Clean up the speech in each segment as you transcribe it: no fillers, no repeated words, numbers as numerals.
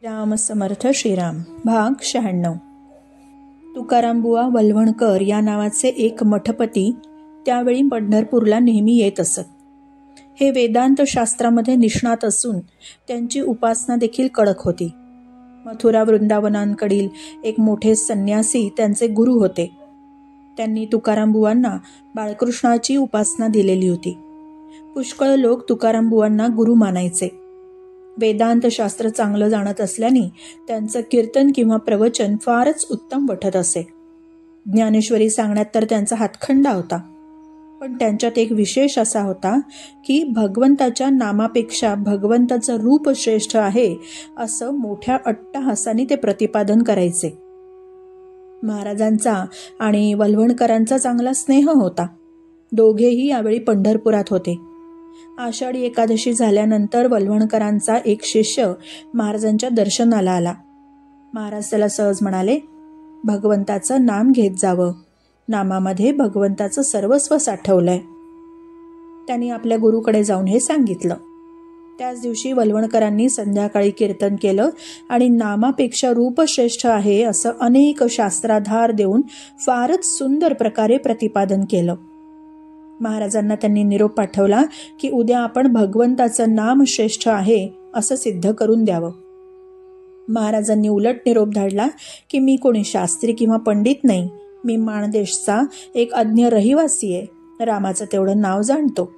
राम समर्थ श्रीराम भाग 96. तुकारामबुवा वल्हवणकर या नावाचे एक मठपती त्यावेळी पंढरपूरला नेहमी येत असत. हे वेदांत शास्त्रामध्ये निष्णात असून त्यांची उपासना देखील कडक होती. मथुरा वृंदावनांकडील एक मोठे संन्यासी त्यांचे गुरु होते. त्यांनी तुकारामबुवांना बाळकृष्णाची उपासना दिलेली होती. पुष्कळ लोक तुकारामबुवांना गुरु मानायचे. वेदांत शास्त्र चांगलं जाणत असल्याने त्यांचं कीर्तन किंवा प्रवचन फारच उत्तम वाटत असे. ज्ञानेश्वरी सांगण्यात तर त्यांचा हातखंडा होता. पण त्यांच्यात एक विशेष असा होता की भगवंताच्या नामापेक्षा भगवंताचं रूप श्रेष्ठ आहे असं मोठ्या अट्टहासाने ते प्रतिपादन करायचे. महाराजांचा आणि वल्हवणकरांचा चांगला स्नेह होता. दोघेही यावेळी पंढरपुरात होते. आषाढी एकादशी झाल्यानंतर वल्हवणकरांचा एक शिष्य महाराजांच्या दर्शनाला आला. महाराज त्याला सहज म्हणाले, भगवंताचं नाम घेत जावं. नामामध्ये भगवंताचं सर्वस्व साठवलंय. त्यांनी आपल्या गुरुकडे जाऊन हे सांगितलं. त्याच दिवशी वल्हवणकरांनी संध्याकाळी कीर्तन केलं आणि नामापेक्षा रूप श्रेष्ठ आहे असं अनेक शास्त्राधार देऊन फारच सुंदर प्रकारे प्रतिपादन केलं. महाराजांना त्यांनी निरोप पाठवला की उद्या आपण भगवंताचं नाम श्रेष्ठ आहे असं सिद्ध करून द्यावं. महाराजांनी उलट निरोप धाडला की मी कोणी शास्त्री किंवा पंडित नाही, मी माणदेशचा एक अज्ञ रहिवासी आहे. रामाचं तेवढं नाव जाणतो.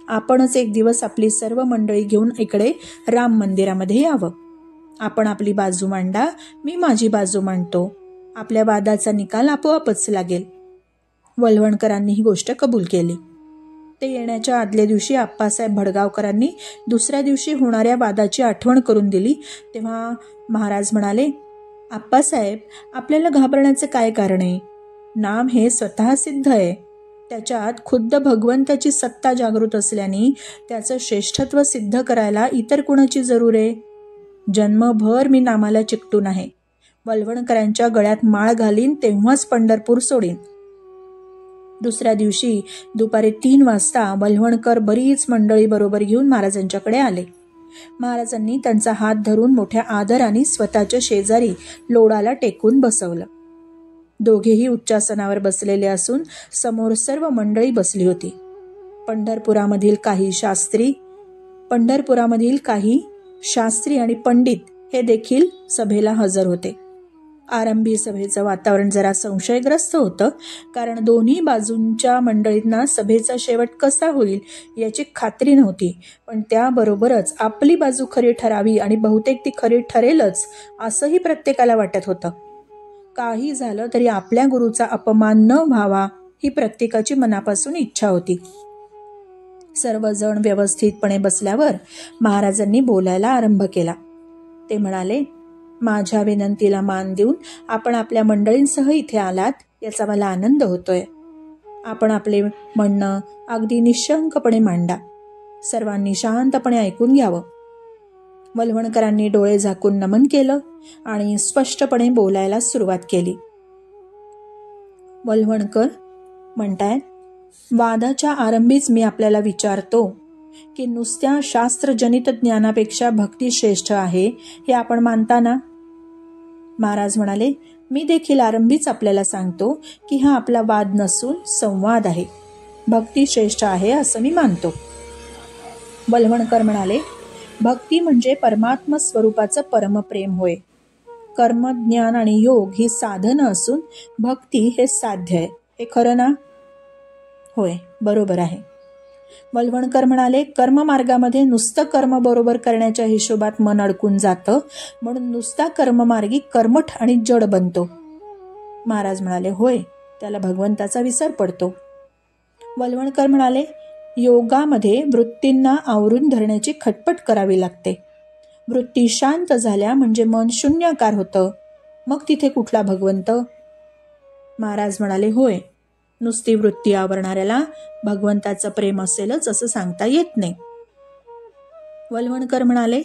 आपणच एक दिवस आपली सर्व मंडळी घेऊन इकडे राम मंदिरामध्ये यावं. आपण आपली बाजू मांडा, मी माझी बाजू मांडतो. आपल्या वादाचा निकाल आपोआपच लागेल. वल्हवणकरांनी ही गोष्ट कबूल केली. ते येण्याच्या आदल्या दिवशी आप्पासाहेब भडगावकरांनी दुसऱ्या दिवशी होणाऱ्या वादाची आठवण करून दिली. तेव्हा महाराज म्हणाले, आप्पासाहेब, आपल्याला घाबरण्याचे काय कारण आहे? नाम हे स्वतः सिद्ध आहे. त्याच्यात खुद्द भगवंताची सत्ता जागृत असल्याने त्याचं श्रेष्ठत्व सिद्ध करायला इतर कुणाची जरूर आहे? जन्मभर मी नामाला चिकटून आहे. वल्हवणकरांच्या गळ्यात माळ घालीन तेव्हाच पंढरपूर सोडीन. दुसऱ्या दिवशी दुपारी 3 वाजता वल्हवणकर बरीच मंडळी बरोबर घेऊन महाराजांच्याकडे आले. महाराजांनी त्यांचा हात धरून मोठ्या आदराने स्वतःच्या शेजारी लोडाला टेकून बसवलं. दोघेही उच्चासनावर बसलेले असून समोर सर्व मंडळी बसली होती. पंढरपुरामधील काही शास्त्री आणि पंडित हे देखील सभेला हजर होते. आरंभी सभेचं वातावरण जरा संशयग्रस्त होतं, कारण दोन्ही बाजूंच्या मंडळींना सभेचा शेवट कसा होईल याची खात्री नव्हती. पण त्याबरोबरच आपली बाजू खरी ठरावी आणि बहुतेक ती खरी ठरेलच असंही प्रत्येकाला वाटत होतं. काही झालं तरी आपल्या गुरुचा अपमान न व्हावा ही प्रत्येकाची मनापासून इच्छा होती. सर्वजण व्यवस्थितपणे बसल्यावर महाराजांनी बोलायला आरंभ केला. ते म्हणाले, माझ्या विनंतीला मान देऊन आपण आपल्या मंडळींसह इथे आलात याचा मला आनंद होतोय. आपण आपले म्हणणं अगदी निशंकपणे मांडा. सर्वांनी शांतपणे ऐकून घ्यावं. वल्हवणकरांनी डोळे झाकून नमन केलं आणि स्पष्टपणे बोलायला सुरुवात केली. वल्हवणकर म्हणतायत, वादाच्या आरंभीच मी आपल्याला विचारतो की नुसत्या शास्त्रजनित ज्ञानापेक्षा भक्ती श्रेष्ठ आहे हे आपण मानता ना? महाराज म्हणाले, मी देखील आरंभीच आपल्याला सांगतो की हा आपला वाद नसून संवाद आहे. भक्ती श्रेष्ठ आहे असं मी मानतो. वल्हवणकर म्हणाले, भक्ती म्हणजे परमात्म स्वरूपाचं परमप्रेम होय. कर्म, ज्ञान आणि योग ही साधनं असून भक्ती हे साध्य आहे. हे खरं ना? होय, बरोबर आहे. वल्हवणकर म्हणाले, कर्ममार्गामध्ये नुसतं कर्म बरोबर करण्याच्या हिशोबात मन अडकून जातं, म्हणून नुसता कर्ममार्गी कर्मठ आणि जड बनतो. महाराज म्हणाले, होय, त्याला भगवंताचा विसर पडतो. वल्हवणकर म्हणाले, योगामध्ये वृत्तींना आवरून धरण्याची खटपट करावी लागते. वृत्ती शांत झाल्या म्हणजे मन शून्याकार होतं. मग तिथे कुठला भगवंत? महाराज म्हणाले, होय, नुसती वृत्ती आवरणाऱ्याला भगवंताचं प्रेम असेलच असं सांगता येत नाही. वल्हवणकर म्हणाले,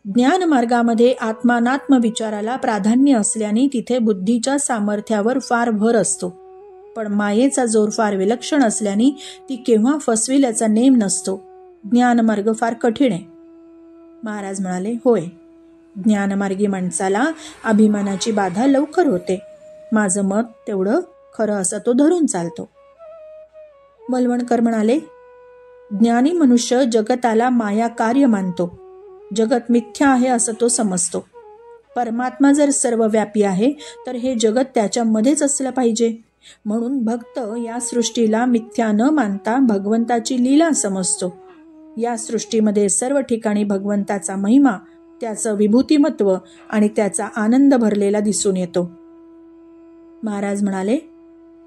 ज्ञान मार्गामध्ये आत्मानात्म विचाराला प्राधान्य असल्याने तिथे बुद्धीच्या सामर्थ्यावर फार भर असतो. पण मायेचा जोर फार विलक्षण असल्याने ती केव्हा फसविल याचा नेम नसतो. ज्ञानमार्ग फार कठीण आहे. महाराज म्हणाले, होय, ज्ञानमार्गी माणसाला अभिमानाची बाधा लवकर होते. माझं मत तेवढं खरं असं तो धरून चालतो. वल्हवणकर म्हणाले, ज्ञानी मनुष्य जगताला माया कार्य मानतो. जगत मिथ्या आहे असं तो समजतो. परमात्मा जर सर्वव्यापी आहे तर हे जगत त्याच्यामध्येच असलं पाहिजे. म्हणून भक्त या सृष्टीला मिथ्या न मानता भगवंताची लीला समजतो. या सृष्टीमध्ये सर्व ठिकाणी भगवंताचा महिमा, त्याचं विभूतिमत्व आणि त्याचा आनंद भरलेला दिसून येतो. महाराज म्हणाले,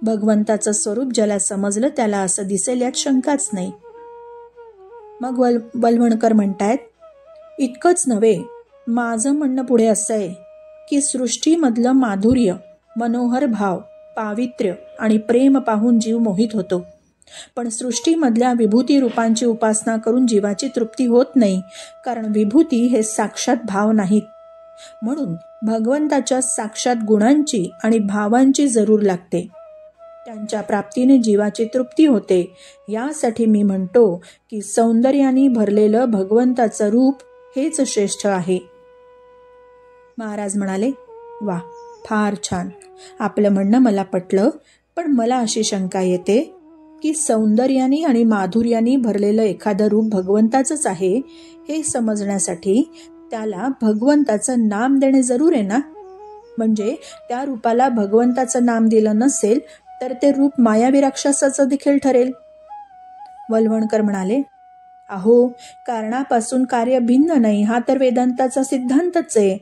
भगवंताचं स्वरूप ज्याला समजलं त्याला असं दिसेल यात शंकाच नाही. मग वल्हवणकर म्हणतायत, इतकंच नव्हे, माझं म्हणणं पुढे असं आहे की सृष्टीमधलं माधुर्य, मनोहर भाव, पावित्र्य आणि प्रेम पाहून जीव मोहित होतो. पण सृष्टीमधल्या विभूती रूपांची उपासना करून जीवाची तृप्ती होत नाही, कारण विभूती हे साक्षात भाव नाहीत. म्हणून भगवंताच्या साक्षात गुणांची आणि भावांची जरूर लागते. त्यांच्या प्राप्तीने जीवाची तृप्ती होते. यासाठी मी म्हणतो की सौंदर्याने भरलेलं भगवंताचं रूप हेच श्रेष्ठ आहे. महाराज म्हणाले, वा, फार छान. आपलं म्हणणं मला पटलं, पण मला अशी शंका येते की सौंदर्याने आणि माधुर्याने भरलेलं एखादं रूप भगवंताचंच आहे हे समजण्यासाठी त्याला भगवंताचं नाम देणे जरूर आहे ना. म्हणजे त्या रूपाला भगवंताचं नाम दिलं नसेल तर ते रूप मायावी राक्षसाचं देखील ठरेल. वल्हवणकर म्हणाले, अहो, कारणापासून कार्य भिन्न नाही हा तर वेदांताचा सिद्धांतच आहे.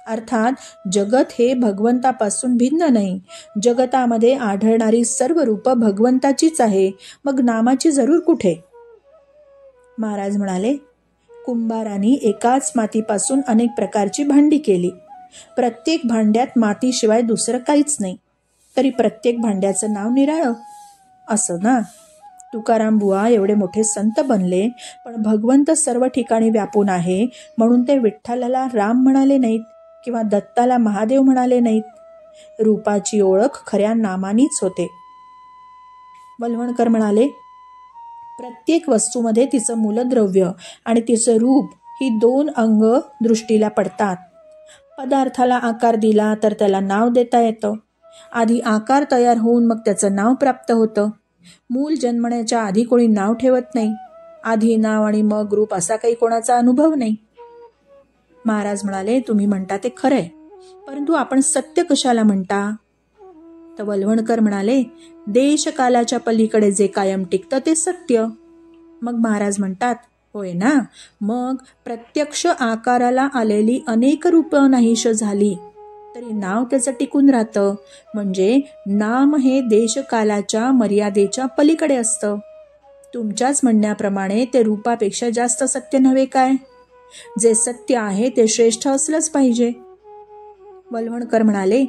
अर्थात जगत हे भगवंतापासून भिन्न नाही. जगतामध्ये आढळणारी सर्व रूपं भगवंताचीच आहे, मग नामाची जरूर कुठे. महाराज म्हणाले, कुंभारांनी एकाच मातीपासून अनेक प्रकारची भांडी केली. प्रत्येक भांड्यात मातीशिवाय दुसरं काहीच नाही, तरी प्रत्येक भांड्याचं नाव निराळं. असं ना. तुकाराम बुवा एवढे मोठे संत बनले, पण भगवंत सर्व ठिकाणी व्यापून आहे म्हणून ते विठ्ठलाला राम म्हणाले नाहीत किंवा दत्ताला महादेव म्हणाले नाहीत. रूपाची ओळख खऱ्या नामानीच होते. वल्हवणकर म्हणाले, प्रत्येक वस्तूमध्ये तिचं मूलद्रव्य आणि तिचं रूप ही दोन अंग दृष्टीला पडतात. पदार्थाला आकार दिला तर त्याला नाव देता येतं. आधी आकार तयार होऊन मग त्याचं नाव प्राप्त होतं. मूल जन्मण्याच्या आधी कोणी नाव ठेवत नाही. आधी नाव आणि मग रूप असा काही कोणाचा अनुभव नाही. महाराज म्हणाले, तुम्ही म्हणता ते खरंय, परंतु आपण सत्य कशाला म्हणता. तर वल्हवणकर म्हणाले, देशकालाच्या पलीकडे जे कायम टिकतं ते सत्य. मग महाराज म्हणतात, होय ना, मग प्रत्यक्ष आकाराला आलेली अनेक रूपं नाहीशी झाली तरी नाव त्याचं टिकून राहतं. म्हणजे नाम हे देशकालाच्या मर्यादेच्या पलीकडे असतं. तुमच्याच म्हणण्याप्रमाणे ते रूपापेक्षा जास्त सत्य नव्हे काय. जे सत्य आहे ते श्रेष्ठ असलंच पाहिजे. वल्हवणकर म्हणाले,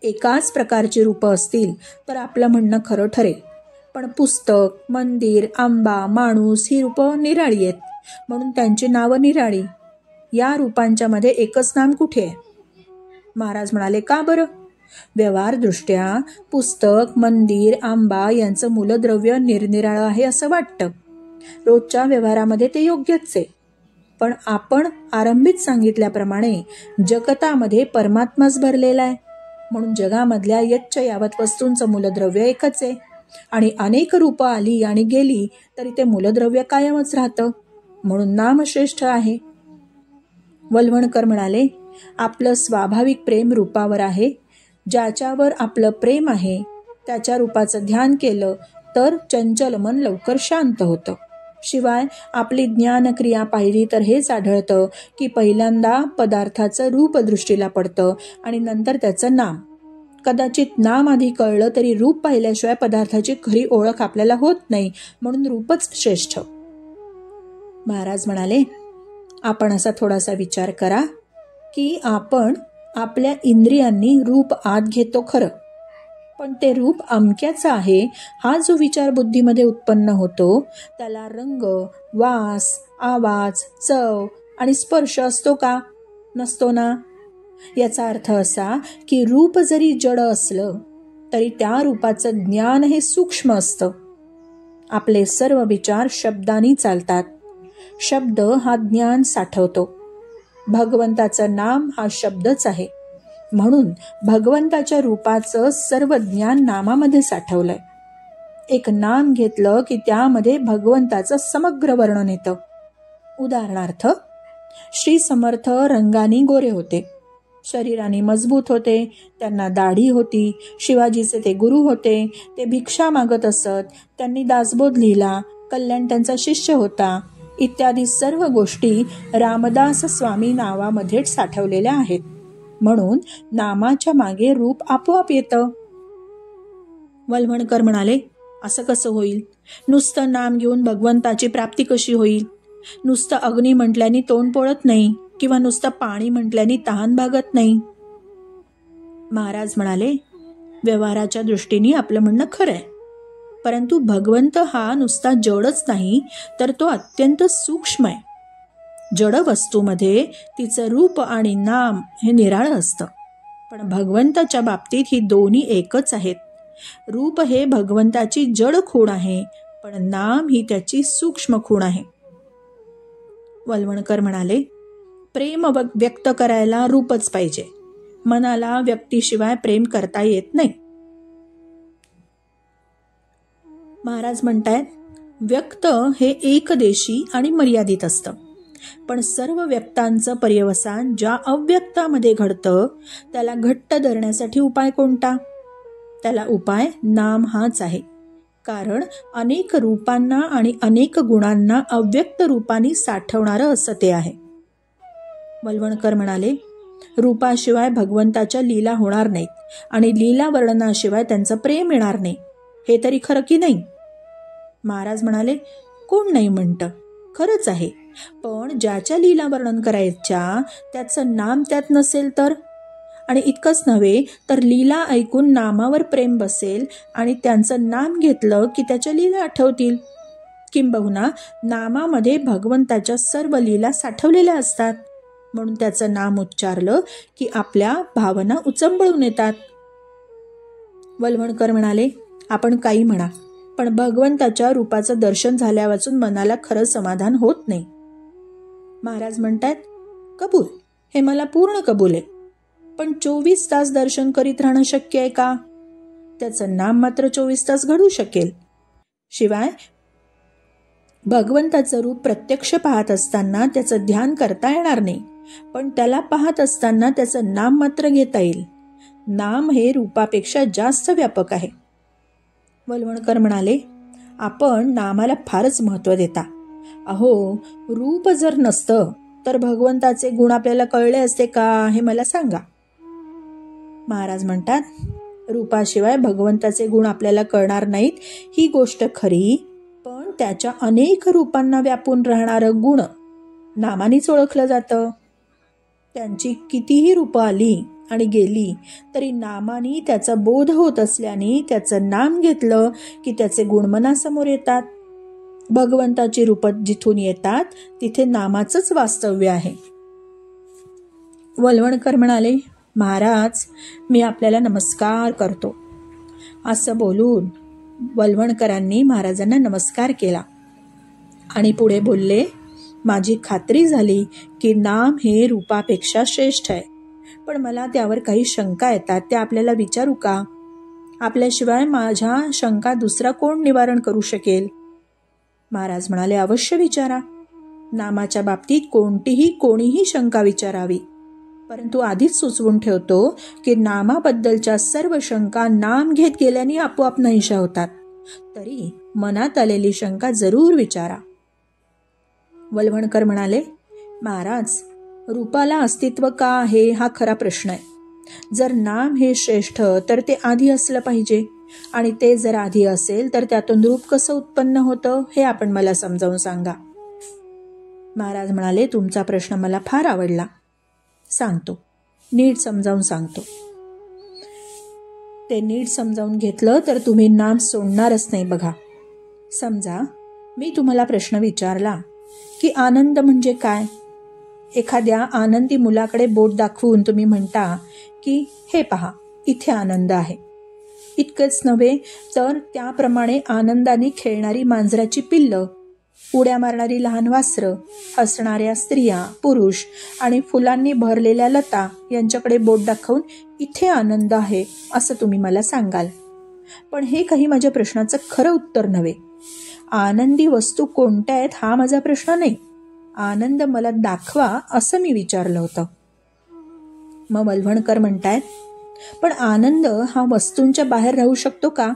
एकाच प्रकारची रूपं असतील तर आपलं म्हणणं खरं ठरेल, पण पुस्तक, मंदिर, आंबा, माणूस ही रूपं निराळी आहेत, म्हणून त्यांची नावं निराळी. या रूपांच्या मध्ये एकच नाम कुठे आहे. महाराज म्हणाले, का बरं. व्यवहारदृष्ट्या पुस्तक, मंदिर, आंबा यांचं मूलद्रव्य निरनिराळं आहे असं वाटतं. रोजच्या व्यवहारामध्ये ते योग्यच आहे. पण आपण आरंभीच सांगितल्याप्रमाणे जगतामध्ये परमात्माच भरलेला आहे, म्हणून जगामधल्या यच्च यावत वस्तूंचं मूलद्रव्य एकच आहे. आणि अनेक रूपं आली आणि गेली तरी ते मूलद्रव्य कायमच राहतं, म्हणून नाम श्रेष्ठ आहे. वल्हवणकर म्हणाले, आपलं स्वाभाविक प्रेम रूपावर आहे. ज्याच्यावर आपलं प्रेम आहे त्याच्या रूपाचं ध्यान केलं तर चंचल मन लवकर शांत होतं. शिवाय आपली ज्ञानक्रिया पाहिली तर हेच आढळतं की पहिल्यांदा पदार्थाचं रूप दृष्टीला पडतं आणि नंतर त्याचं नाम. कदाचित नाम आधी कळलं तरी रूप पाहिल्याशिवाय पदार्थाची खरी ओळख आपल्याला होत नाही, म्हणून रूपच श्रेष्ठ. महाराज म्हणाले, आपण असा थोडासा विचार करा की आपण आपल्या इंद्रियांनी रूप आत घेतो खरं, पण ते रूप अमक्याचं आहे हा जो विचार बुद्धीमध्ये उत्पन्न होतो त्याला रंग, वास, आवाज, चव आणि स्पर्श असतो का. नसतो ना. याचा अर्थ असा की रूप जरी जड असलं तरी त्या रूपाचं ज्ञान हे सूक्ष्म असतं. आपले सर्व विचार शब्दांनी चालतात. शब्द हा ज्ञान साठवतो. भगवंताचं नाम हा शब्दच आहे. म्हणून भगवंताच्या रूपाचं सर्व ज्ञान नामामध्ये साठवलंय. एक नाम घेतलं की त्यामध्ये भगवंताचं समग्र वर्णन येतं. उदाहरणार्थ, श्री समर्थ रंगानी गोरे होते, शरीराने मजबूत होते, त्यांना दाढी होती, शिवाजीचे ते गुरु होते, ते भिक्षा मागत असत, त्यांनी दासबोध लिहिला, कल्याण त्यांचा शिष्य होता, इत्यादी सर्व गोष्टी रामदास स्वामी नावामध्ये साठवलेल्या आहेत. म्हणून नामाच्या मागे रूप आपोआप येतं. वल्हवणकर म्हणाले, असं कसं होईल? नुसतं नाम घेऊन भगवंताची प्राप्ती कशी होईल? नुसतं अग्नी म्हटल्याने तोंड पोळत नाही किंवा नुसतं पाणी म्हटल्याने तहान भागत नाही. महाराज म्हणाले, व्यवहाराच्या दृष्टीने आपलं म्हणणं खरं आहे, परंतु भगवंत हा नुसता जडच नाही, तर तो अत्यंत सूक्ष्म आहे. जड वस्तूमध्ये तिचं रूप आणि नाम हे निराळं असतं, पण भगवंताच्या बाबतीत ही दोन्ही एकच आहेत. रूप हे भगवंताची जड खूण आहे, पण नाम ही त्याची सूक्ष्म खूण आहे. वल्हवणकर म्हणाले, प्रेम व्यक्त करायला रूपच पाहिजे. मनाला व्यक्तीशिवाय प्रेम करता येत नाही. महाराज म्हणतायत, व्यक्त हे एकदेशी आणि मर्यादित असतं, पण सर्व व्यक्तांचं पर्यवसान ज्या अव्यक्तामध्ये घडतं त्याला घट्ट धरण्यासाठी उपाय कोणता? त्याला उपाय नाम हाच आहे. कारण अनेक रूपांना आणि अनेक गुणांना अव्यक्त रूपाने साठवणारं असं ते आहे. वल्हवणकर म्हणाले, रूपाशिवाय भगवंताच्या लीला होणार नाहीत आणि लीला वर्णनाशिवाय त्यांचं प्रेम येणार नाही. हे तरी खरं की नाही? महाराज म्हणाले, कोण नाही म्हणतं? खरंच आहे, पण ज्याच्या लीला वर्णन करायच्या त्याचं नाम त्यात नसेल तर? आणि इतकंच नव्हे तर लीला ऐकून नामावर प्रेम बसेल आणि त्यांचं नाम घेतलं की त्याच्या लीला आठवतील. किंबहुना नामामध्ये भगवंताच्या सर्व लीला साठवलेल्या असतात, म्हणून त्याचं नाम उच्चारलं की आपल्या भावना उचंबळून येतात. वल्हवणकर म्हणाले, आपण काही म्हणा, पण भगवंताच्या रूपाचं दर्शन झाल्यावाचून मनाला खरं समाधान होत नाही. महाराज म्हणतात, कबूल, हे मला पूर्ण कबूल आहे, पण 24 तास दर्शन करीत राहणं शक्य आहे का? त्याचं नाम मात्र 24 तास घडू शकेल. शिवाय भगवंताचं रूप प्रत्यक्ष पाहत असताना त्याचं ध्यान करता येणार नाही, पण त्याला पाहत असताना त्याचं नाम मात्र घेता येईल. नाम हे रूपापेक्षा जास्त व्यापक आहे. वल्हवणकर म्हणाले, आपण नामाला फारच महत्त्व देता. अहो, रूप जर नसतं तर भगवंताचे गुण आपल्याला कळले असते का, हे मला सांगा. महाराज म्हणतात, रूपाशिवाय भगवंताचे गुण आपल्याला कळणार नाहीत ही गोष्ट खरी, पण त्याच्या अनेक रूपांना व्यापून राहणारं गुण नामानेच ओळखलं जातं. त्यांची कितीही रूपं आली आणि गेली तरी नामाने त्याचा बोध होत असल्याने त्याचं नाम घेतलं की त्याचे गुण मनासमोर येतात. भगवंताची रूपं जिथून येतात तिथे नामाचंच वास्तव्य आहे. वल्हवणकर म्हणाले, महाराज, मी आपल्याला नमस्कार करतो. असं बोलून वल्हवणकरांनी महाराजांना नमस्कार केला आणि पुढे बोलले, माझी खात्री झाली की नाम हे रूपापेक्षा श्रेष्ठ आहे, पण मला त्यावर काही शंका येतात, त्या आपल्याला विचारू का? आपल्याशिवाय माझ्या शंका दुसरा कोण निवारण करू शकेल? महाराज म्हणाले, अवश्य विचारा. नामाच्या बाबतीत कोणीही शंका विचारावी, परंतु आधीच सुचवून ठेवतो की नामाबद्दलच्या सर्व शंका नाम घेत गेल्याने आपोआप नाहीशा होतात. तरी मनात आलेली शंका जरूर विचारा. वल्हवणकर म्हणाले, महाराज, रूपाला अस्तित्व का आहे हा खरा प्रश्न आहे. जर नाम हे श्रेष्ठ तर ते आधी असलं पाहिजे, आणि ते जर आधी असेल तर त्यातून रूप कसं उत्पन्न होतं हे आपण मला समजावून सांगा. महाराज म्हणाले, तुमचा प्रश्न मला फार आवडला. सांगतो, नीट समजावून सांगतो. ते नीट समजावून घेतलं तर तुम्ही नाम सोडणारच नाही. बघा, समजा मी तुम्हाला प्रश्न विचारला की आनंद म्हणजे काय? एखाद्या आनंदी मुलाकडे बोट दाखवून तुम्ही म्हणता की हे पहा, इथे आनंद आहे. इतकंच नव्हे तर त्याप्रमाणे आनंदाने खेळणारी मांजराची पिल्लं उड्या मारणारी लहान वासरं, हसणाऱ्या स्त्रिया, पुरुष आणि फुलांनी भरलेल्या लता यांच्याकडे बोट दाखवून इथे आनंद आहे असं तुम्ही मला सांगाल. पण हे काही माझ्या प्रश्नाचं खरं उत्तर नव्हे. आनंदी वस्तू कोणत्या आहेत हा माझा प्रश्न नाही. आनंद मला दाखवा असं मी विचारलं होतं. मग वल्हवणकर म्हणतायत, पण आनंद हा वस्तूंच्या बाहेर राहू शकतो का?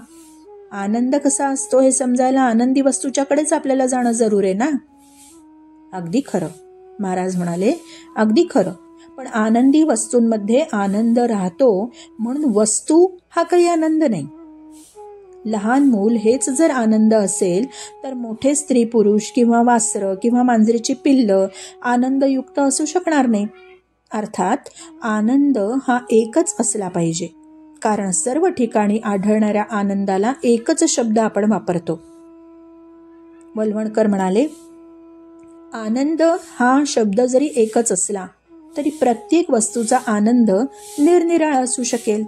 आनंद कसा असतो हे समजायला आनंदी वस्तूच्याकडेच आपल्याला जाणं जरूर आहे ना. अगदी खरं, महाराज म्हणाले, अगदी खरं. पण आनंदी वस्तूंमध्ये आनंद राहतो म्हणून वस्तू हा काही आनंद नाही. लहान मूल हेच जर आनंद असेल तर मोठे स्त्री पुरुष किंवा वासरं किंवा मांजरीची पिल्लं आनंदयुक्त असू शकणार नाही. अर्थात आनंद हा एकच असला पाहिजे, कारण सर्व ठिकाणी आढळणाऱ्या आनंदाला एकच शब्द आपण वापरतो. वल्हवणकर म्हणाले, आनंद हा शब्द जरी एकच असला तरी प्रत्येक वस्तूचा आनंद निरनिराळा असू शकेल.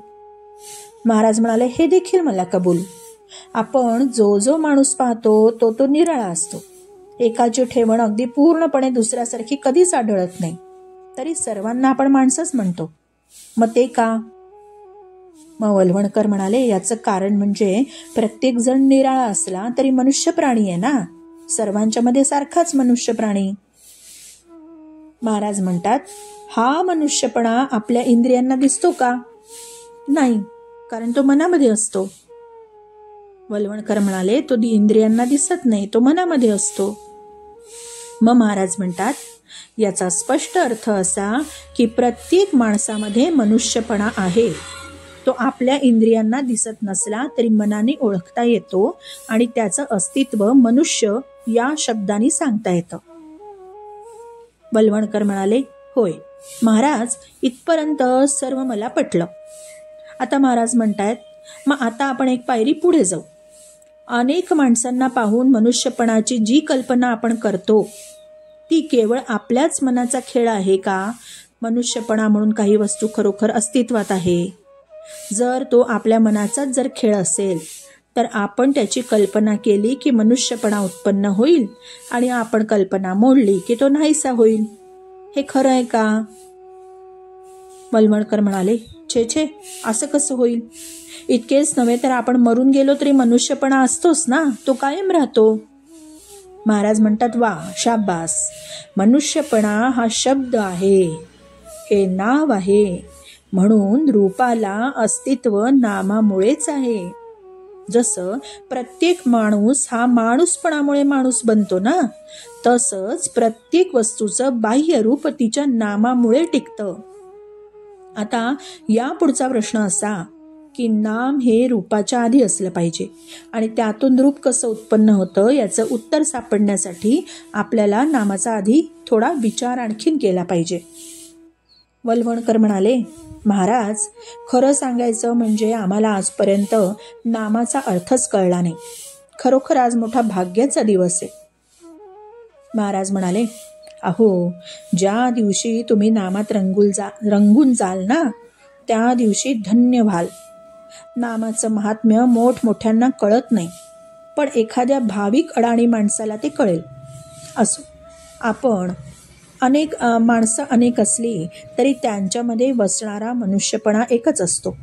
महाराज म्हणाले, हे देखील मला कबूल. आपण जो जो माणूस पाहतो तो तो निराळा असतो. एकाची ठेवण अगदी पूर्णपणे दुसऱ्यासारखी कधीच आढळत नाही, तरी सर्वांना आपण माणसंच म्हणतो. मग ते का? मग वल्हवणकर म्हणाले, याचं कारण म्हणजे प्रत्येक जण निराळा असला तरी मनुष्य प्राणी आहे ना. सर्वांच्या मध्ये सारखाच मनुष्य प्राणी. महाराज म्हणतात, हा मनुष्यपणा आपल्या इंद्रियांना दिसतो का? नाही, कारण तो मनामध्ये असतो. वल्हवणकर म्हणाले, तो इंद्रियांना दिसत नाही, तो मनामध्ये असतो. मग महाराज म्हणतात, याचा स्पष्ट अर्थ असा की प्रत्येक माणसामध्ये मनुष्यपणा आहे. तो आपल्या इंद्रियांना दिसत नसला तरी मनाने ओळखता येतो आणि त्याचं अस्तित्व मनुष्य या शब्दाने सांगता येतं. वल्हवणकर म्हणाले, होय महाराज, इथपर्यंत सर्व मला पटलं. आता महाराज म्हणतायत, मग आता आपण एक पायरी पुढे जाऊ. अनेक माणसांना पाहून मनुष्यपणाची जी कल्पना आपण करतो ती केवळ आपल्याच मनाचा खेळ आहे का? मनुष्यपणा म्हणून काही वस्तू खरोखर अस्तित्वात आहे. जर तो आपल्या मनाचाच जर खेळ असेल तर आपण त्याची कल्पना केली की मनुष्यपणा उत्पन्न होईल आणि आपण कल्पना मोडली की तो नाहीसा होईल. हे खरं आहे का? वल्हवणकर म्हणाले, छे छे, असं कसं होईल? इतकेच नव्हे तर आपण मरून गेलो तरी मनुष्यपणा असतोच ना, तो कायम राहतो. महाराज म्हणतात, वा शाबास, मनुष्यपणा हा शब्द आहे, हे नाव आहे, म्हणून रूपाला अस्तित्व नामामुळेच आहे. जसं प्रत्येक माणूस हा माणूसपणामुळे माणूस बनतो ना, तसंच प्रत्येक वस्तूचं बाह्य रूप तिच्या नामामुळे टिकतं. आता या पुढचा प्रश्न असा की नाम हे रूपाच्या आधी असलं पाहिजे आणि त्यातून रूप कसं उत्पन्न होतं याचं उत्तर सापडण्यासाठी आपल्याला नामाचा आधी थोडा विचार आणखीन केला पाहिजे. वल्हवणकर म्हणाले, महाराज, खरं सांगायचं म्हणजे आम्हाला आजपर्यंत नामाचा अर्थच कळला नाही. खरोखर आज मोठा भाग्याचा दिवस आहे. महाराज म्हणाले, अहो, ज्या दिवशी तुम्ही नामात रंगून जाल ना, त्या दिवशी धन्य व्हाल. नामाचं महात्म्य मोठमोठ्यांना कळत नाही, पण एखाद्या भाविक अडाणी माणसाला ते कळेल. असो, आपण माणसं अनेक असली तरी त्यांच्यामध्ये वसणारा मनुष्यपणा एकच असतो.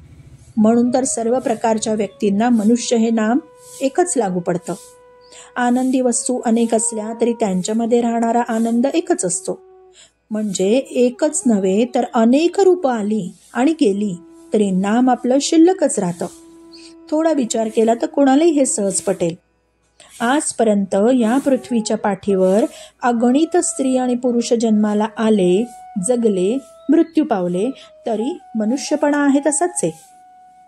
म्हणून तर सर्व प्रकारच्या व्यक्तींना मनुष्य हे नाम एकच लागू पडतं. आनंदी वस्तू अनेक असल्या तरी त्यांच्यामध्ये राहणारा आनंद एकच असतो. म्हणजे एकच नव्हे तर अनेक रूपं आली आणि गेली तरी नाम आपलं शिल्लकच राहतं. थोडा विचार केला तर कोणालाही हे सहज पटेल. आजपर्यंत या पृथ्वीच्या पाठीवर अगणित स्त्री आणि पुरुष जन्माला आले, जगले, मृत्यू पावले, तरी मनुष्यपणा आहे तसाच आहे.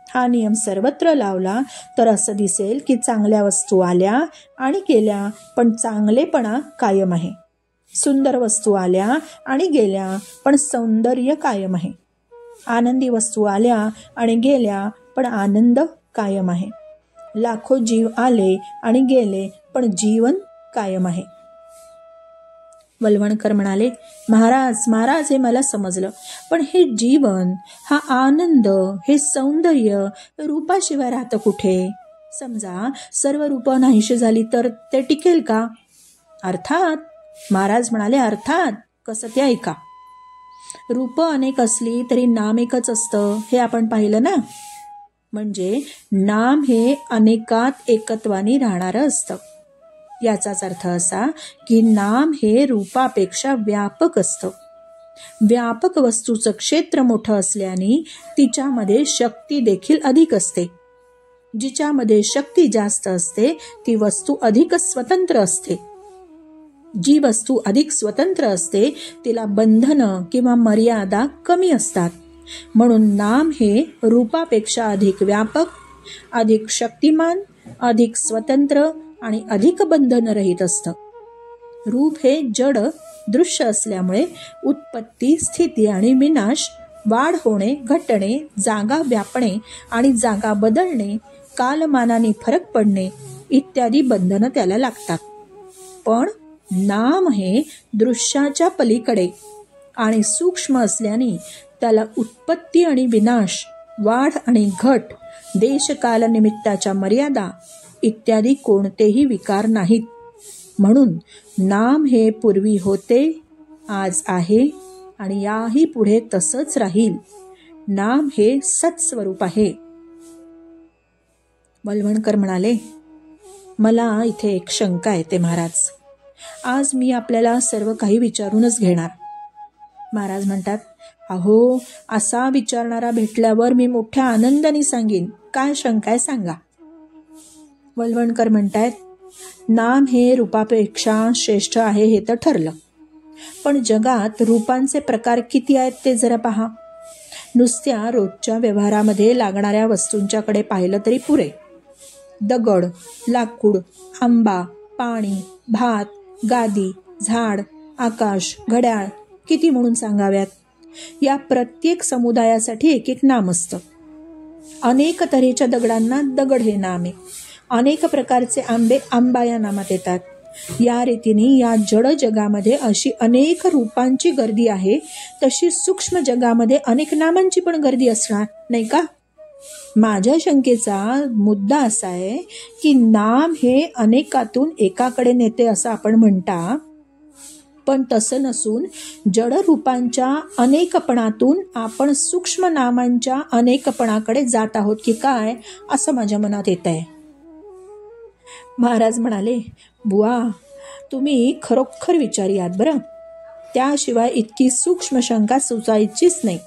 हा नियम सर्वत्र लावला तर असं दिसेल की चांगल्या वस्तू आल्या आणि गेल्या पण चांगलेपणा कायम आहे. सुंदर वस्तू आल्या आणि गेल्या पण सौंदर्य कायम आहे. आनंदी वस्तू आल्या आणि गेल्या पण आनंद कायम आहे. लाखो जीव आले आणि गेले पण जीवन कायम आहे. वल्हवणकर म्हणाले, महाराज, हे मला समजलं, पण हे जीवन, हा आनंद, हे सौंदर्य रूपाशिवाय राहतं कुठे? समजा सर्व रूपं नाहीशी झाली तर ते टिकेल का? अर्थात. महाराज म्हणाले, अर्थात. कसं ते ऐका. रूप अनेक असली तरी नाम एकच असतं, हे आपण पाहिलं ना. म्हणजे नाम हे अनेकात एकत्वाने राहणारं असतं. याचाच अर्थ असा की नाम हे रूपापेक्षा व्यापक असतं. व्यापक वस्तूचं क्षेत्र मोठं असल्याने तिच्यामध्ये शक्ती देखील अधिक असते. जिच्यामध्ये शक्ती जास्त असते ती वस्तू अधिक स्वतंत्र असते. जी वस्तू अधिक स्वतंत्र असते तिला बंधनं किंवा मर्यादा कमी असतात. म्हणून नाम हे रूपापेक्षा अधिक व्यापक, अधिक शक्तिमान, अधिक स्वतंत्र आणि अधिक बंधनरहित असतं. रूप हे जड दृश्य असल्यामुळे उत्पत्ती, स्थिती आणि विनाश, वाढ होणे, घटणे, जागा व्यापणे आणि जागा बदलणे, कालमानाने फरक पडणे इत्यादी बंधनं त्याला लागतात. पण नाम हे दृश्याच्या पलीकडे आणि सूक्ष्म असल्याने त्याला उत्पत्ती आणि विनाश, वाढ आणि घट, देशकाल निमित्ताच्या मर्यादा इत्यादी कोणतेही विकार नाहीत. म्हणून नाम हे पूर्वी होते, आज आहे आणि याही पुढे तसंच राहील. नाम हे सत्स्वरूप आहे. वल्हवणकर म्हणाले, मला इथे एक शंका येते महाराज. आज मी आपल्याला सर्व काही विचारूनच घेणार. महाराज म्हणतात, अहो, असा विचारणारा भेटल्यावर मी मोठ्या आनंदाने सांगेन. काय शंका आहे सांगा. वल्हवणकर म्हणतायत, नाम हे रूपापेक्षा श्रेष्ठ आहे हे तर ठरलं, पण जगात रूपांचे प्रकार किती आहेत ते जरा पहा. नुसत्या रोजच्या व्यवहारामध्ये लागणाऱ्या वस्तूंच्याकडे पाहिलं तरी पुरे. दगड, लाकूड, आंबा, पाणी, भात, गादी, झाड, आकाश, घड्याळ किती म्हणून सांगाव्यात. या प्रत्येक समुदायासाठी एक एक नाम असतं. अनेक तऱ्हेच्या दगडांना दगड हे नाम आहे. अनेक प्रकारचे आंबे आंबा या नामात येतात. या रीतीने या जड जगामध्ये अशी अनेक रूपांची गर्दी आहे, तशी सूक्ष्म जगामध्ये अनेक नामांची पण गर्दी असणार, नाही का. माझ्या शंकेचा मुद्दा असा आहे की नाम हे अनेकातून एकाकडे नेते असं आपण म्हणता, पण तसं नसून जड रूपांच्या अनेकपणातून आपण सूक्ष्म नामांच्या अनेकपणाकडे जात आहोत की काय, असं माझ्या मनात येत आहे. महाराज म्हणाले, बुवा, तुम्ही खरोखर विचारी आहात बरं. त्याशिवाय इतकी सूक्ष्म शंका सुचायचीच नाही.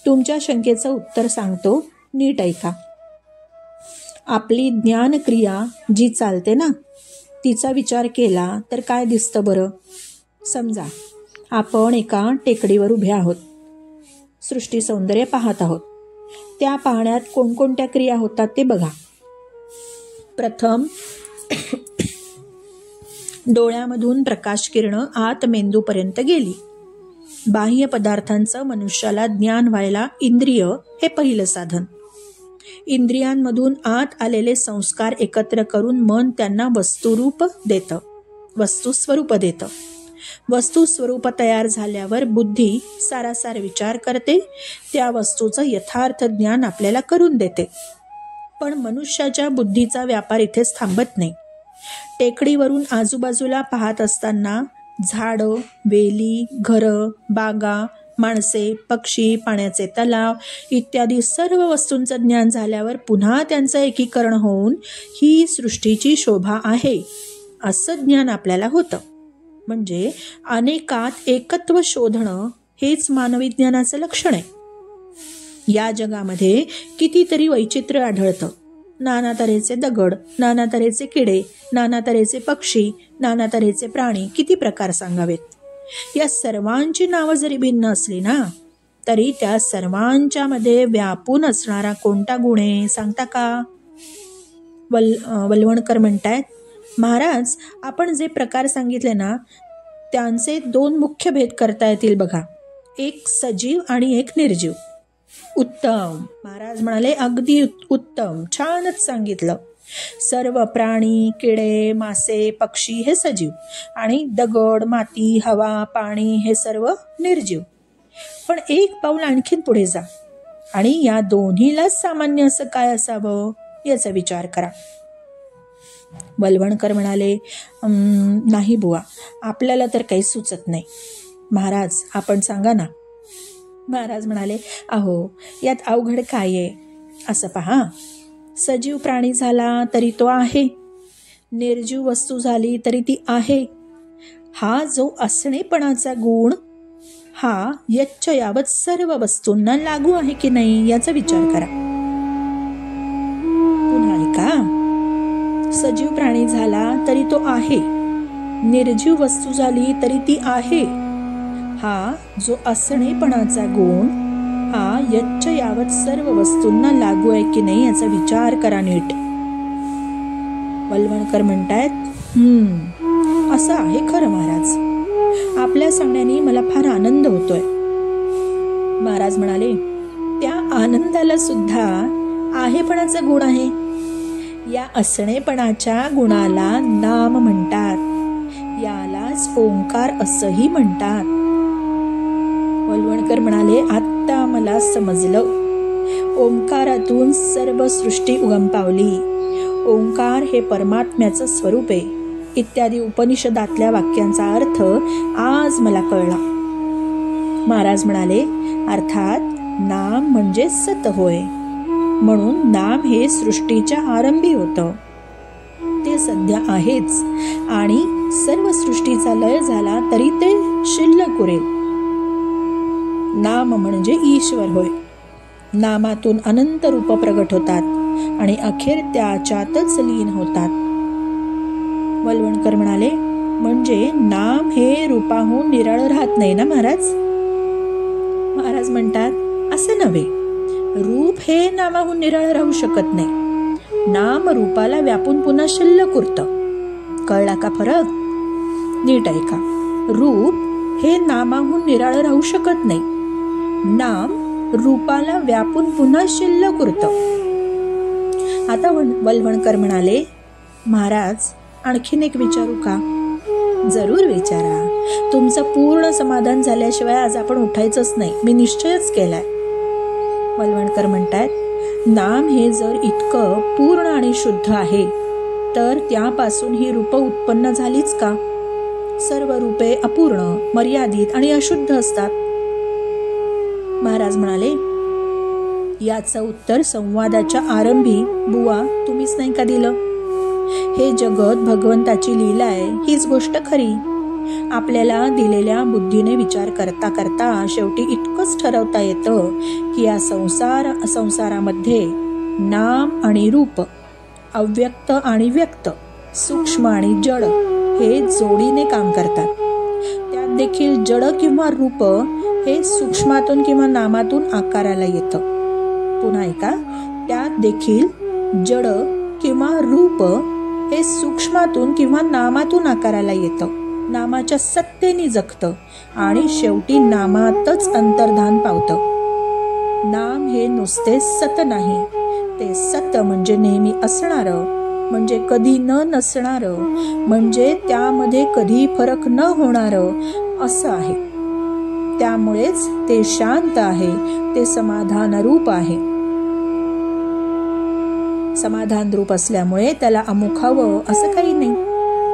तुमच्या शंकेचं उत्तर सांगतो, नीट ऐका. आपली ज्ञानक्रिया जी चालते ना, तिचा विचार केला तर काय दिसतं बरं. समजा आपण एका टेकडीवर उभे आहोत, सृष्टी सौंदर्य पाहत आहोत. त्या पाहण्यात कोणकोणत्या क्रिया होतात ते बघा. प्रथम डोळ्यामधून प्रकाश किरणं आत मेंदूपर्यंत गेली. बाह्य पदार्थांचं मनुष्याला ज्ञान व्हायला इंद्रिय हे पहिलं साधन. इंद्रियांमधून आत आलेले संस्कार एकत्र करून मन त्यांना वस्तुस्वरूप देतं. वस्तुस्वरूप तयार झाल्यावर बुद्धी सारासार विचार करते, त्या वस्तूचं यथार्थ ज्ञान आपल्याला करून देते. पण मनुष्याच्या बुद्धीचा व्यापार इथेच थांबत नाही. टेकडीवरून आजूबाजूला पाहत असताना झाडं, वेली, घरं, बागा, माणसे, पक्षी, पाण्याचे तलाव इत्यादी सर्व वस्तूंचं ज्ञान झाल्यावर पुन्हा त्यांचं एकीकरण होऊन ही सृष्टीची शोभा आहे असं ज्ञान आपल्याला होतं. म्हणजे अनेकात एकत्व शोधणं हेच मानवी ज्ञानाचं लक्षण आहे. या जगामध्ये कितीतरी वैचित्र्य आढळतं. नाना तऱ्हेचे दगड, नाना तऱ्हेचे किडे, नाना तऱ्हेचे पक्षी, नाना तऱ्हेचे प्राणी, किती प्रकार सांगावेत. या सर्वांची नावं जरी भिन्न असली ना, तरी त्या सर्वांच्या मध्ये व्यापून असणारा कोणता गुण आहे सांगता का. वल्हवणकर म्हणतायत, महाराज, आपण जे प्रकार सांगितले ना, त्यांचे दोन मुख्य भेद करता येतील बघा. एक सजीव आणि एक निर्जीव. उत्तम. महाराज म्हणाले, अगदी उत्तम, छानच सांगितलं. सर्व प्राणी, किडे, मासे, पक्षी हे सजीव आणि दगड, माती, हवा, पाणी हे सर्व निर्जीव. पण एक पाऊल आणखीन पुढे जा आणि या दोन्हीलाच सामान्य असं काय असावं याचा विचार करा. वल्हवणकर म्हणाले, नाही बुवा, आपल्याला तर काही सुचत नाही. महाराज, आपण सांगा ना. महाराज म्हणाले, अहो, यात अवघड काय आहे? असं पहा, सजीव प्राणी झाला तरी तो आहे, निर्जीव वस्तू झाली तरी ती आहे. हा जो असणेपणाचा गुण हा यच्च यावत सर्व वस्तूंना लागू आहे की नाही याचा विचार करा. पुन्हा ऐका, सजीव प्राणी झाला तरी तो आहे, निर्जीव वस्तू झाली तरी ती आहे. हा जो असणेपणाचा गुण हा यच्च यावत सर्व वस्तूंना लागू आहे की नाही याचा विचार करा नीट. वल्हवणकर म्हणतायत, असं आहे खरं महाराज. आपल्या सांगण्याने मला फार आनंद होतोय. महाराज म्हणाले, त्या आनंदाला सुद्धा आहेपणाचा गुण आहे. या असणेपणाच्या गुणाला नाम म्हणतात. यालाच ओंकार असंही म्हणतात. वल्हवणकर म्हणाले, आत्ता मला समजलं. ओंकारातून सर्व सृष्टी उगम पावली. ओंकार हे परमात्म्याचं स्वरूप आहे इत्यादी उपनिषदातल्या वाक्यांचा अर्थ आज मला कळला. महाराज म्हणाले, अर्थात नाम म्हणजे सत होय. म्हणून नाम हे सृष्टीच्या आरंभी होतं. ते सध्या आहेच आणि सर्व सृष्टीचा लय झाला तरी ते शिल्लक उरेल. नाम म्हणजे ईश्वर होय. नामातून अनंत रूप प्रगट होतात आणि अखेर त्याच्यातच लीन होतात. वल्हवणकर म्हणाले, म्हणजे नाम हे रूपाहून निराळं राहत नाही ना महाराज? महाराज म्हणतात, असे नव्हे. रूप हे नामाहून निराळं राहू शकत नाही. नाम रूपाला व्यापून पुन्हा शिल्लक उरतं. कळला का फरक? नीट ऐका. रूप हे नामाहून निराळं राहू शकत नाही. नाम रूपाला व्यापून पुन्हा शिल्लक उरतं. आता वल्हवणकर म्हणाले, महाराज, आणखीन एक विचारू का? जरूर विचारा. तुमचं पूर्ण समाधान झाल्याशिवाय आज आपण उठायचंच नाही, मी निश्चयच केलाय. वल्हवणकर म्हणतात, नाम हे जर इतकं पूर्ण आणि शुद्ध आहे तर त्यापासून ही रूपं उत्पन्न झालीच का? सर्व रूपे अपूर्ण, मर्यादित आणि अशुद्ध असतात. महाराज म्हणाले, याचं उत्तर संवादाच्या आरंभी बुवा तुम्हीच नाही का दिलं? हे जगत भगवंताची लीला आहे, हीच गोष्ट खरी. आपल्याला दिलेल्या बुद्धीने विचार करता करता शेवटी इतकंच ठरवता येतं की या संसारामध्ये नाम आणि रूप, अव्यक्त आणि व्यक्त, सूक्ष्म आणि जड हे जोडीने काम करतात. त्यात देखील जड किंवा रूप हे सूक्ष्मातून किंवा नामातून आकाराला येतं. पुन्हा ऐका, त्यात देखील जड किंवा रूप हे सूक्ष्मातून किंवा नामातून आकाराला येतं. नामाच्या सत्तेने जगतं आणि शेवटी नामातच अंतर्धान पावतं. नाम हे नुसते सत नाही, ते सत म्हणजे नेहमी असणारं, म्हणजे कधी न नसणारं, म्हणजे त्यामध्ये कधी फरक न होणारं असं आहे. त्यामुळेच ते शांत आहे, ते समाधान रूप आहे. समाधान रूप असल्यामुळे त्याला अमुक हवं असं काही नाही,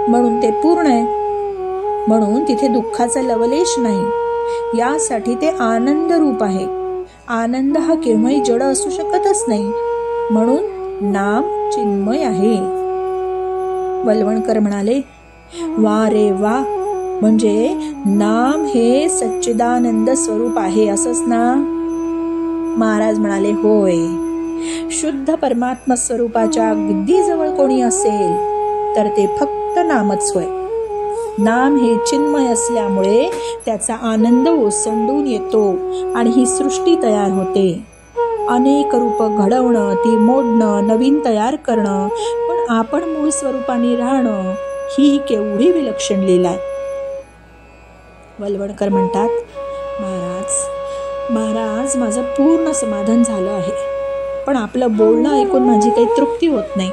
म्हणून ते पूर्ण आहे. म्हणून तिथे दुःखाचा लवलेश नाही. यासाठी ते आनंद रूप आहे. आनंद हा केव्हाही जड असू शकतच नाही, म्हणून नाम चिन्मय आहे. वल्हवणकर म्हणाले, वा रे वा, म्हणजे नाम हे सच्चिदानंद स्वरूप आहे असंच ना? महाराज म्हणाले, होय. शुद्ध परमात्मा स्वरूपाच्या अगदी जवळ कोणी असेल तर ते फक्त नामच होय. नाम हे चिन्मय असल्यामुळे त्याचा आनंद ओसंडून येतो आणि ही सृष्टी तयार होते. अनेक रूप घडवणं, ती मोडणं, नवीन तयार करणं, पण आपण मूळ स्वरूपाने राहणं, ही केवढी विलक्षण लीला आहे. वल्हवणकर म्हणतात, महाराज, माझं पूर्ण समाधान झालं आहे, पण आपलं बोलणं ऐकून माझी काही तृप्ती होत नाही.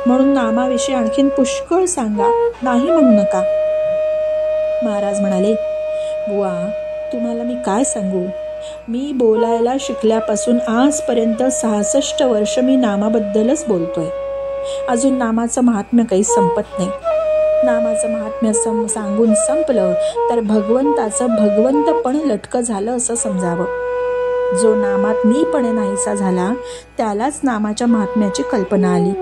म्हणून नामाविषयी आणखीन पुष्कळ सांगा, नाही म्हणू नका. महाराज म्हणाले, बुवा, तुम्हाला मी काय सांगू? मी बोलायला शिकल्यापासून आजपर्यंत 66 वर्ष मी नामाबद्दलच बोलतोय. अजून नामाचं महात्म्य काही संपत नाही. नामाचं महात्म्य सांगून संपलं तर भगवंताचं भगवंतपण लटकं झालं असं समजावं. जो नामात मीपणे नाहीसा झाला त्यालाच नामाच्या महात्म्याची कल्पना आली.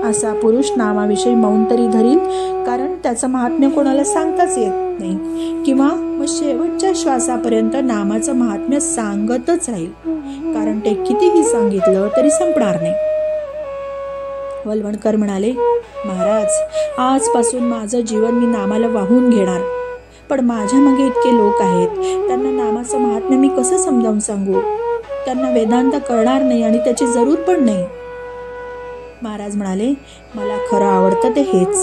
असा पुरुष नामाविषयी मौन तरी धरील, कारण त्याचं महात्म्य कोणाला सांगताच येत नाही, किंवा मग शेवटच्या श्वासापर्यंत नामाचं महात्म्य सांगतच राहील, कारण ते कितीही सांगितलं तरी संपणार नाही. वल्वणकर म्हणाले, महाराज, आजपासून माझं जीवन मी नामाला वाहून घेणार. पण माझ्या मागे इतके लोक आहेत, त्यांना नामाचं महात्म्य मी कसं समजावून सांगू? त्यांना वेदांत कळणार नाही आणि त्याची जरूर पण नाही. महाराज म्हणाले, मला खरं आवडतं ते हेच.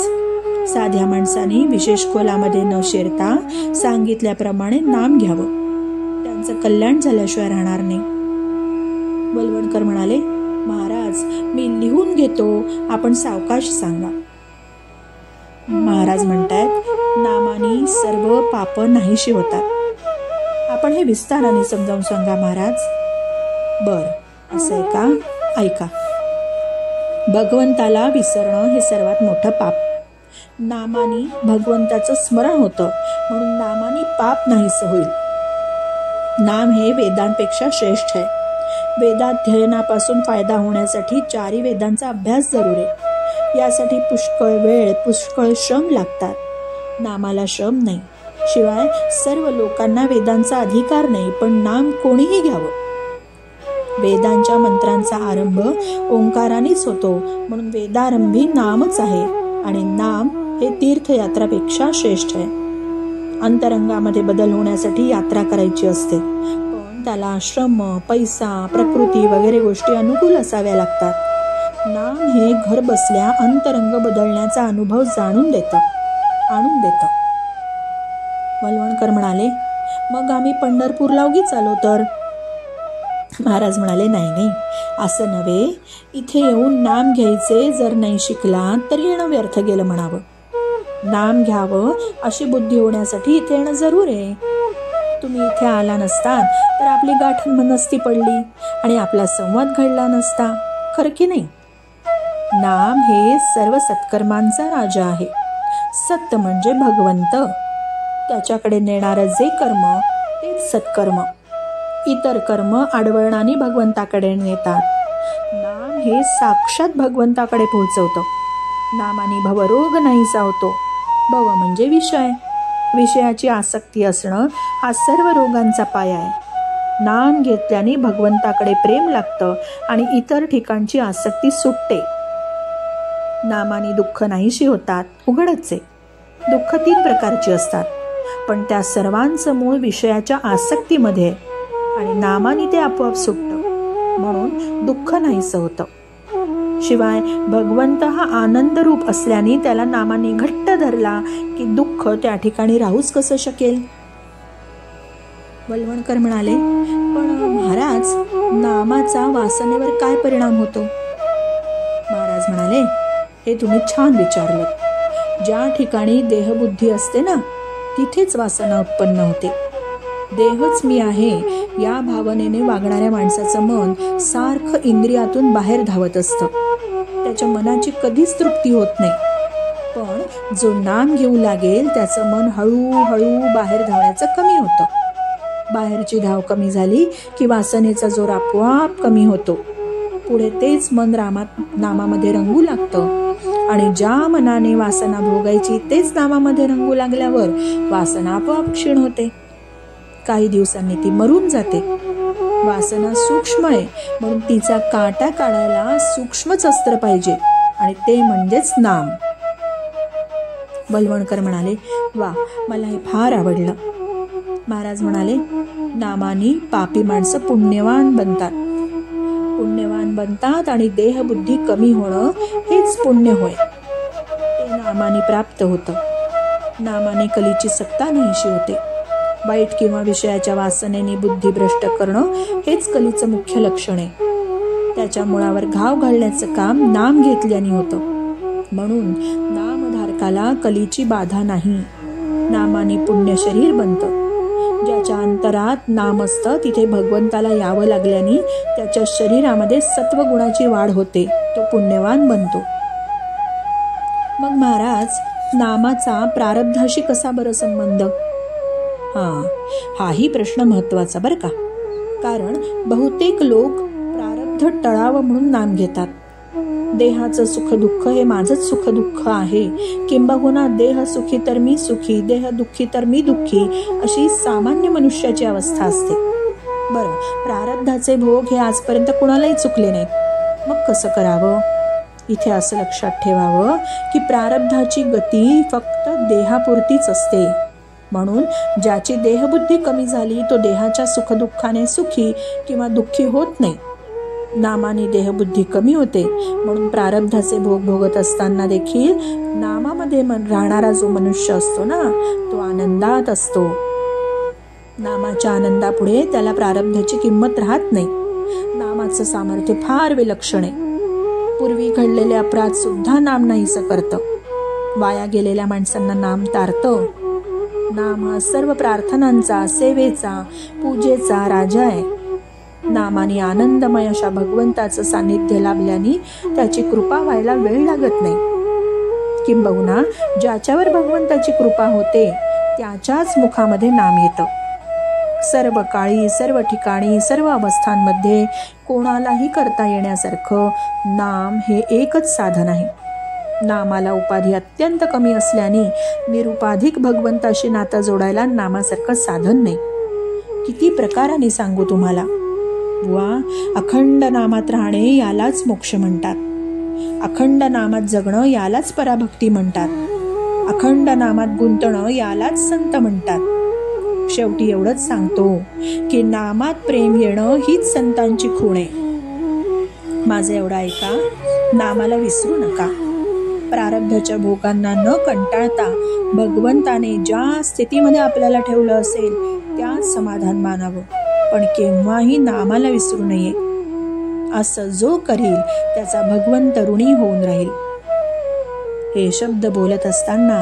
साध्या माणसाने विशेष खोलामध्ये न शिरता सांगितल्याप्रमाणे नाम घ्यावं. त्यांचं कल्याण झाल्याशिवाय राहणार नाही. वल्वणकर म्हणाले, महाराज, मी लिहून घेतो, आपण सावकाश सांगा. महाराज म्हणतायत, नामाने सर्व पाप नाहीशी होतात. आपण हे विस्ताराने समजावून सांगा महाराज. बर, असं आहे का? ऐका. भगवंताला विसरणं हे सर्वात मोठं पाप. नामाने भगवंताचं स्मरण होतं, म्हणून नामाने पाप नाहीसं होईल. नाम हे वेदांपेक्षा श्रेष्ठ आहे. वेदाध्ययनापासून फायदा होण्यासाठी 4 वेदांचा अभ्यास जरूर आहे. यासाठी पुष्कळ वेळ, पुष्कळ श्रम लागतात. नामाला श्रम नाही. शिवाय सर्व लोकांना वेदांचा अधिकार नाही, पण नाम कोणीही घ्यावं. वेदांच्या मंत्रांचा आरंभ ओंकारानेच होतो, म्हणून वेदारंभी नामच आहे, आणि नाम हे तीर्थयात्रापेक्षा श्रेष्ठ आहे. अंतरंगामध्ये बदल होण्यासाठी यात्रा करायची असते, पण त्याला श्रम, पैसा, प्रकृती वगैरे गोष्टी अनुकूल असाव्या लागतात. नाम हे घर बसल्या अंतरंग बदलण्याचा अनुभव आणून देतं. वल्वणकर म्हणाले, मग आम्ही पंढरपूरला उगीच आलो तर? महाराज म्हणाले, नाही, असं नव्हे. इथे येऊन नाम घ्यायचे जर नाही शिकला तर येणं व्यर्थ गेलं म्हणावं. नाम घ्यावं अशी बुद्धी होण्यासाठी इथे येणं जरूर आहे. तुम्ही इथे आला नसतात तर आपली गाठण नसती पडली आणि आपला संवाद घडला नसता, खरं की नाही? नाम हे सर्व सत्कर्मांचा राजा आहे. सत्य म्हणजे भगवंत. त्याच्याकडे नेणारं जे कर्म तेच सत्कर्म. इतर कर्म आडवळणाने भगवंताकडे नेतात. नाम हे साक्षात भगवंताकडे पोहोचवतं. नामाने भवरोग नाहीसा होतो. भव म्हणजे विषय. विषयाची आसक्ती असणं हा सर्व रोगांचा पाया आहे. नाम घेतल्याने भगवंताकडे प्रेम लागतं आणि इतर ठिकाणची आसक्ती सुटते. नामाने दुःख नाहीशी होतात, उघडच आहे. दुःख 3 प्रकारची असतात, पण त्या सर्वांचं मूळ विषयाच्या आसक्तीमध्ये आहे, आणि नामाने ते आपोआप सुटतं, म्हणून दुःख नाहीसं होतं. शिवाय भगवंत हा आनंद रूप असल्याने त्याला नामाने घट्ट धरला की दुःख त्या ठिकाणी राहूच कसं शकेल? वल्वणकर म्हणाले, पण महाराज, नामाचा वासनेवर काय परिणाम होतो? महाराज म्हणाले, हे तुम्ही छान विचारलं. ज्या ठिकाणी देहबुद्धी असते ना, तिथेच वासना उत्पन्न होते. देहच मी आहे या भावनेने वागणाऱ्या माणसाचं मन सारखं इंद्रियातून बाहेर धावत असतं. त्याच्या मनाची कधीच तृप्ती होत नाही. पण जो नाम घेऊ लागेल त्याचं मन हळूहळू बाहेर धावण्याचं कमी होतं. बाहेरची धाव कमी झाली की वासनेचा जोर आपोआप कमी होतो. पुढे तेच मन नामामध्ये रंगू लागतं, आणि ज्या मनाने वासना भोगायची तेच नामामध्ये रंगू लागल्यावर वासना आपोआप क्षीण होते. काही दिवसांनी ती मरून जाते. वासना सूक्ष्म आहे, म्हणून तिचा काटा काढायला सूक्ष्मच अस्त्र पाहिजे, आणि ते म्हणजेच नाम. वल्वणकर म्हणाले, वा, मला हे फार आवडलं. महाराज म्हणाले, नामाने पापी माणसं पुण्यवान बनतात आणि देहबुद्धी कमी होणं हेच पुण्य होय. ते नामाने प्राप्त होतं. नामाने कलीची सत्ता नाहीशी होते. वाईट किंवा विषयाच्या वासनेने बुद्धी भ्रष्ट करणं हेच कलीचं मुख्य लक्षण आहे. त्याच्या मुळावर घाव घालण्याचं काम नाम घेतल्याने होतं. म्हणून नामधारकाला कलीची बाधा नाही. नामाने पुण्य शरीर बनतं. ज्याच्या अंतरात नाम असतं तिथे भगवंताला यावं लागल्याने त्याच्या शरीरामध्ये सत्वगुणाची वाढ होते. तो पुण्यवान बनतो. मग महाराज, नामाचा प्रारब्धाशी कसा बरं संबंध? हाही प्रश्न महत्वाचा बरं का. कारण बहुतेक लोक प्रारब्ध टळावं म्हणून नाम घेतात. देहाचं सुख दुःख हे माझंच सुख दुःख आहे, किंबहुना देह सुखी तर मी सुखी, देह दुःखी तर मी दुःखी, अशी सामान्य मनुष्याची अवस्था असते. बरं, प्रारब्धाचे भोग हे आजपर्यंत कुणालाही चुकले नाहीत. मग कसं करावं? इथे असं लक्षात ठेवावं की प्रारब्धाची गती फक्त देहापुरतीच असते. म्हणून ज्याची देहबुद्धी कमी झाली तो देहाच्या सुखदुःखाने सुखी किंवा दुःखी होत नाही. नामाने देहबुद्धी कमी होते, म्हणून प्रारब्धाचे भोग भोगत असताना देखील नामामध्ये राहणारा जो मनुष्य असतो ना, तो आनंदात असतो. नामाच्या आनंदापुढे त्याला प्रारब्धाची किंमत राहत नाही. नामाचं सामर्थ्य फार विलक्षण आहे. पूर्वी घडलेले अपराध सुद्धा नाम नाहीसं करतं. वाया गेलेल्या माणसांना नाम तारतं. नाम हा सर्व प्रार्थनांचा, सेवेचा, पूजेचा राजा आहे. नामाने आनंदमय अशा भगवंताचं सानिध्य लाभल्याने त्याची कृपा व्हायला वेळ लागत नाही. किंबहुना ज्याच्यावर भगवंताची कृपा होते त्याच्याच मुखामध्ये नाम येतं. सर्व काळी, सर्व ठिकाणी, सर्व अवस्थांमध्ये कोणालाही करता येण्यासारखं नाम हे एकच साधन आहे. नामाला उपाधी अत्यंत कमी असल्याने निरुपाधिक भगवंताशी नातं जोडायला नामासारखं साधन नाही. किती प्रकाराने सांगू तुम्हाला. बुवा, अखंड नामात राहणे यालाच मोक्ष म्हणतात. अखंड नामात जगणं यालाच पराभक्ती म्हणतात. अखंड नामात गुंतणं यालाच संत म्हणतात. शेवटी एवढंच सांगतो की नामात प्रेम येणं हीच संतांची खूण आहे. माझं एवढं ऐका, नामाला विसरू नका. प्रारब्धाच्या भोगांना न कंटाळता भगवंताने ज्या स्थितीमध्ये आपल्याला ठेवलं असेल त्यात समाधान मानावं, पण केव्हाही नामाला विसरू नये. असं जो करील त्याचा भगवंत ऋणी होऊन राहील. हे शब्द बोलत असताना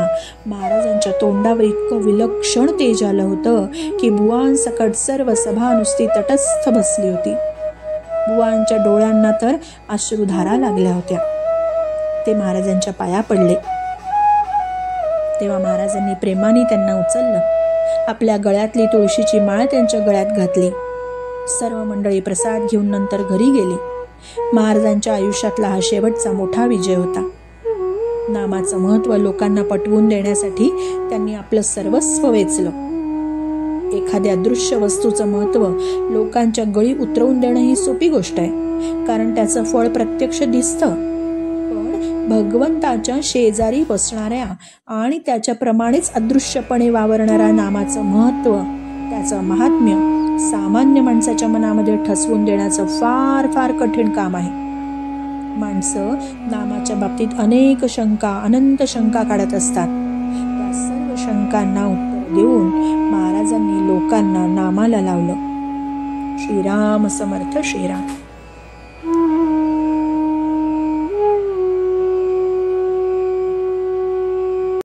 महाराजांच्या तोंडावर इतकं विलक्षण तेज आलं होतं की बुवांसकट सर्व सभा नुसती तटस्थ बसली होती. बुवांच्या डोळ्यांना तर अश्रुधारा लागल्या होत्या. ते महाराजांच्या पाया पडले. तेव्हा महाराजांनी प्रेमाने त्यांना उचललं. आपल्या गळ्यातली तुळशीची माळ त्यांच्या गळ्यात घातली. सर्व मंडळी प्रसाद घेऊन नंतर घरी गेली. महाराजांच्या आयुष्यातला हा शेवटचा मोठा विजय होता. नामाचं महत्त्व लोकांना पटवून देण्यासाठी त्यांनी आपलं सर्वस्व वेचलं. एखाद्या दृश्य वस्तूचं महत्त्व लोकांच्या गळी उतरवून देणं ही सोपी गोष्ट आहे, कारण त्याचं फळ प्रत्यक्ष दिसतं. पण भगवंताच्या शेजारी बसणाऱ्या आणि त्याच्याप्रमाणेच अदृश्यपणे वावरणाऱ्या नामाचं महत्त्व, त्याचं महात्म्य सामान्य माणसाच्या मनामध्ये ठसवून देण्याचं फार फार कठीण काम आहे. माणसं नामाच्या बाबतीत अनेक शंका, अनंत शंका काढत असतात. त्या सर्व शंकांना उत्तर देऊन महाराजांनी लोकांना नामाला लावलं. श्रीराम समर्थ. श्रीराम.